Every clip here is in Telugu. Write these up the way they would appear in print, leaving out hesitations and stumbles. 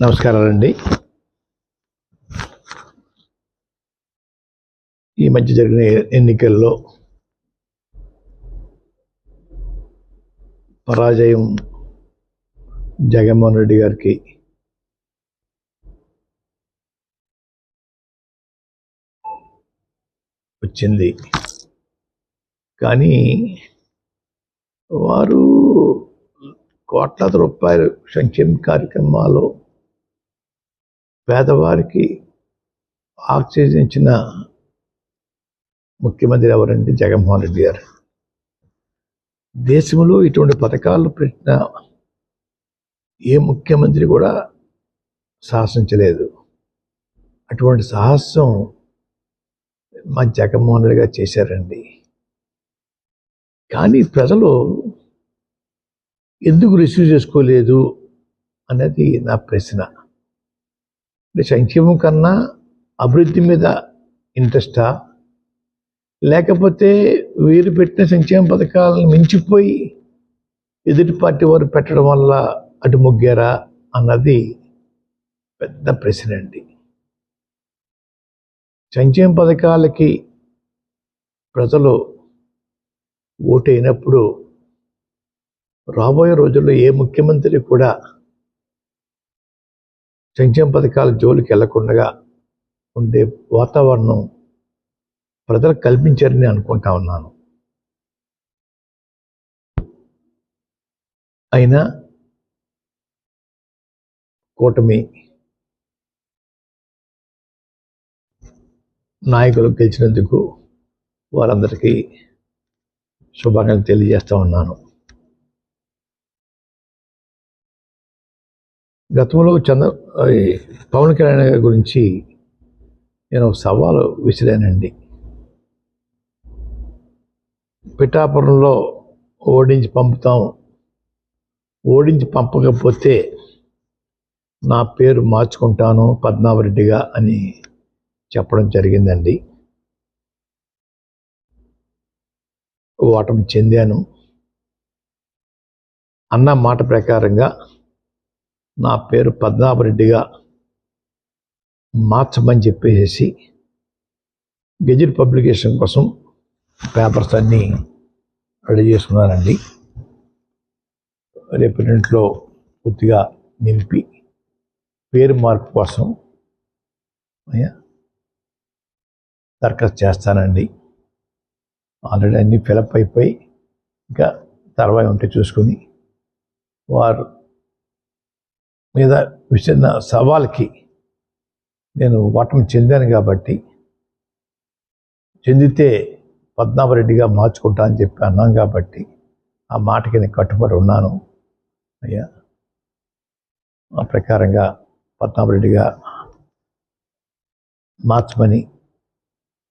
నమస్కారాలండి. ఈ మధ్య జరిగిన ఎన్నికల్లో పరాజయం జగన్మోహన్ రెడ్డి గారికి వచ్చింది. కానీ వారు కోట్లాది రూపాయలు సంక్షేమ కార్యక్రమాలు పేదవారికి ఆక్సిజన్ ఇచ్చిన ముఖ్యమంత్రి ఎవరంటే జగన్మోహన్ రెడ్డి గారు. దేశంలో ఇటువంటి పథకాలు పెట్టిన ఏ ముఖ్యమంత్రి కూడా సాహసించలేదు. అటువంటి సాహసం మా జగన్మోహన్ రెడ్డి గారు చేశారండి. కానీ ప్రజలు ఎందుకు రిసీవ్ చేసుకోలేదు అనేది నా ప్రశ్న. సంక్షేమం కన్నా అభివృద్ధి మీద ఇంట్రెస్టా, లేకపోతే వీరు పెట్టిన సంక్షేమ పథకాలను మించిపోయి ఎదుటి పార్టీ వారు పెట్టడం వల్ల అటు మొగ్గారా అన్నది పెద్ద ప్రశ్న అండి. సంక్షేమ పథకాలకి ప్రజలు ఓటైనప్పుడు రాబోయే రోజుల్లో ఏ ముఖ్యమంత్రి కూడా సంక్షేమ పథకాల జోలికి వెళ్లకుండా ఉండే వాతావరణం ప్రజలకు కల్పించారని అనుకుంటా ఉన్నాను. అయినా కూటమి నాయకులు గెలిచినందుకు వారందరికీ శుభాకాంక్షలు తెలియజేస్తా ఉన్నాను. గతంలో పవన్ కళ్యాణ్ గారి గురించి నేను సవాలు విసిరానండి. పిఠాపురంలో ఓడించి పంపుతాం, ఓడించి పంపకపోతే నా పేరు మార్చుకుంటాను పద్మావరెడ్డిగా అని చెప్పడం జరిగిందండి. ఓటమి చెందాను. అన్న మాట ప్రకారంగా నా పేరు పద్మావరెడ్డిగా మార్చమని చెప్పేసి గెజిట్ పబ్లికేషన్ కోసం పేపర్స్ అన్నీ రెడీ చేసుకున్నానండి. రేపు ఇంట్లో పూర్తిగా నింపి పేరు మార్పు కోసం దరఖాస్తు చేస్తానండి. ఆల్రెడీ అన్నీ ఫిలప్ అయిపోయి ఇంకా తర్వాత ఉంటే చూసుకుని వారు మీద విసిరిన సవాల్కి నేను ఓటమి చెందాను కాబట్టి, చెందితే పద్మావరెడ్డిగా మార్చుకుంటా అని చెప్పి అన్నాను కాబట్టి ఆ మాటకి నేను కట్టుబడి ఉన్నాను. అయ్యా, ఆ ప్రకారంగా పద్మావరెడ్డిగా మార్చమని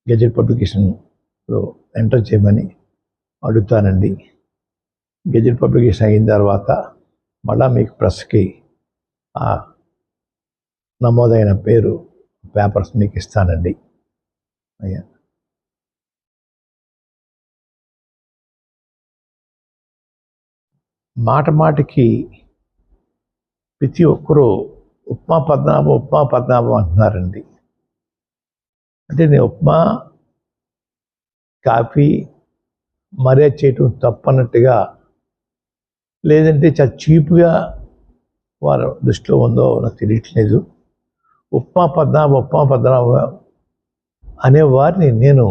గెజెట్ పబ్లికేషన్లో ఎంటర్ చేయమని అడుగుతానండి. గెజెట్ పబ్లికేషన్ అయిన తర్వాత మళ్ళా మీకు ప్రెస్కి ఆ నమోదైన పేరు పేపర్స్ మీకు ఇస్తానండి. అయ్యా, మాటికి ప్రతి ఒక్కరూ ఉప్మా పద్మనాభం అంటున్నారండి. అంటే నేను ఉప్మా కాఫీ మర్యాద చేయటం తప్పన్నట్టుగా, లేదంటే చాలా చీప్గా వారు దృష్టిలో ఉందో నాకు తెలియట్లేదు. ఉప్మా పద్మనాభం అనే వారిని నేను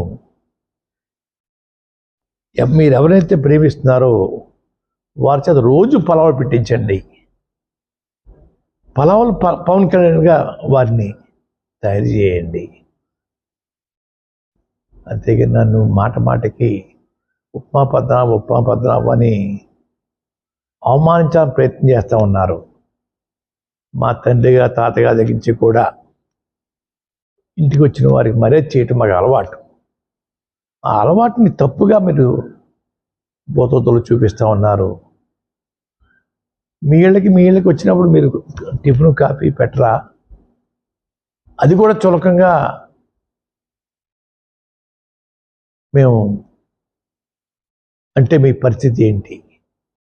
మీరు ఎవరైతే ప్రేమిస్తున్నారో వారి చేత రోజు పలావులు పెట్టించండి. పలావులు పవన్ కళ్యాణ్గా వారిని తయారు చేయండి. అంతేగా నన్ను మాటికి ఉప్మా పద్మనాభం అని అవమానించాలని ప్రయత్నం చేస్తూ ఉన్నారు. మా తండ్రిగా తాతగా దగ్గరించి కూడా ఇంటికి వచ్చిన వారికి మర్యాద చేయటం మాకు అలవాటు. ఆ అలవాటుని తప్పుగా మీరు బోతోతలు చూపిస్తూ ఉన్నారు. మీ ఇళ్ళకి వచ్చినప్పుడు మీరు టిఫిన్ కాఫీ పెట్టరా? అది కూడా చులకంగా మేము అంటే మీ పరిస్థితి ఏంటి?